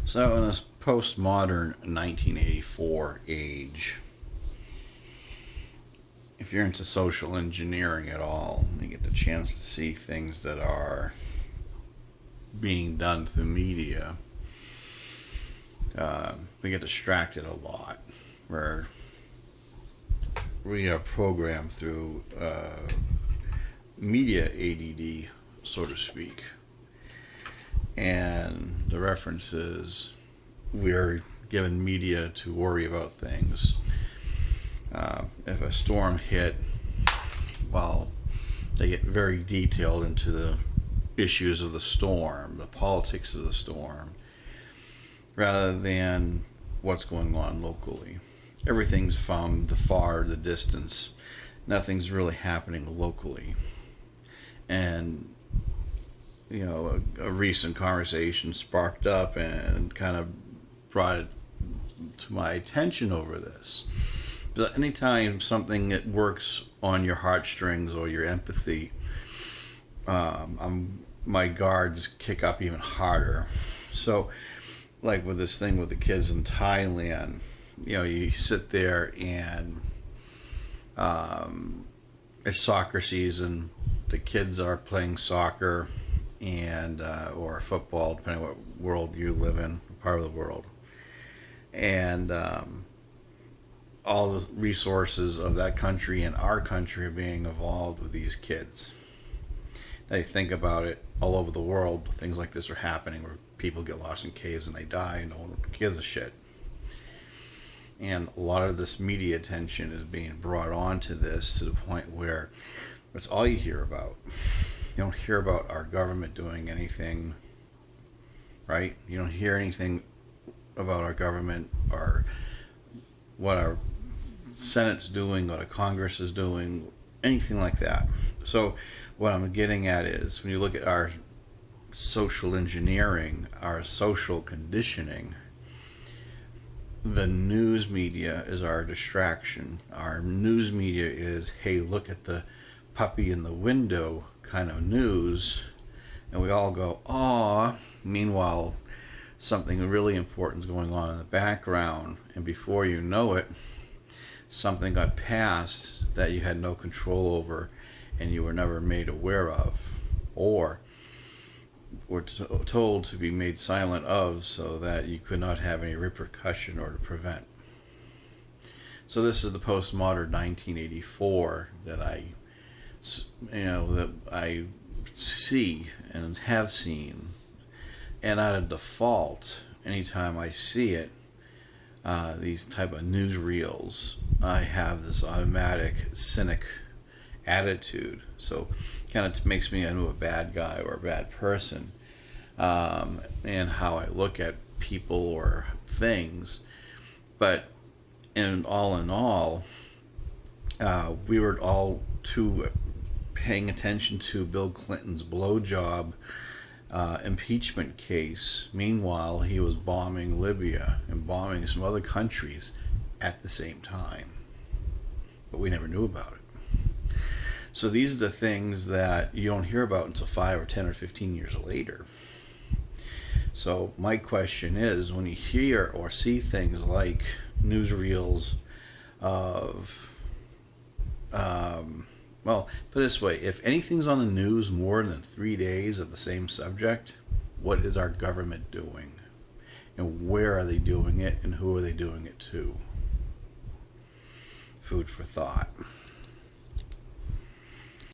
So, in this postmodern 1984 age, if you're into social engineering at all, you get the chance to see things that are being done through media. We get distracted a lot, where we are programmed through media ADD, so to speak. And the reference is we're given media to worry about things. If a storm hit, well, they get very detailed into the issues of the storm, the politics of the storm, rather than what's going on locally. Everything's from the far, the distance. Nothing's really happening locally. And a recent conversation sparked up and kind of brought it to my attention over this. But anytime something that works on your heartstrings or your empathy, my guards kick up even harder. So, like with this thing with the kids in Thailand, you sit there and it's soccer season. The kids are playing soccer and or football, depending on what world you live in, part of the world. And all the resources of that country and our country are being involved with these kids. Now you think about it, all over the world, things like this are happening where people get lost in caves and they die and no one gives a shit. And a lot of this media attention is being brought on to this to the point where that's all you hear about. You don't hear about our government doing anything, right? You don't hear anything about our government or what our Senate's doing, what our Congress is doing, anything like that. So what I'm getting at is when you look at our social engineering, our social conditioning, the news media is our distraction. Our news media is, hey, look at the puppy in the window kind of news, and we all go, aw. Meanwhile, something really important is going on in the background, and before you know it, something got passed that you had no control over and you were never made aware of, or were told to be made silent of so that you could not have any repercussion or to prevent. So this is the postmodern 1984 that I see and have seen, and out of default, anytime I see it, these type of newsreels, I have this automatic cynic attitude. So kind of makes me into a bad guy or a bad person, and how I look at people or things. But in all, we were all too paying attention to Bill Clinton's blowjob impeachment case. Meanwhile, he was bombing Libya and bombing some other countries at the same time. But we never knew about it. So these are the things that you don't hear about until 5 or 10 or 15 years later. So my question is, when you hear or see things like newsreels of, well, put it this way, if anything's on the news more than 3 days of the same subject, what is our government doing? And where are they doing it, and who are they doing it to? Food for thought.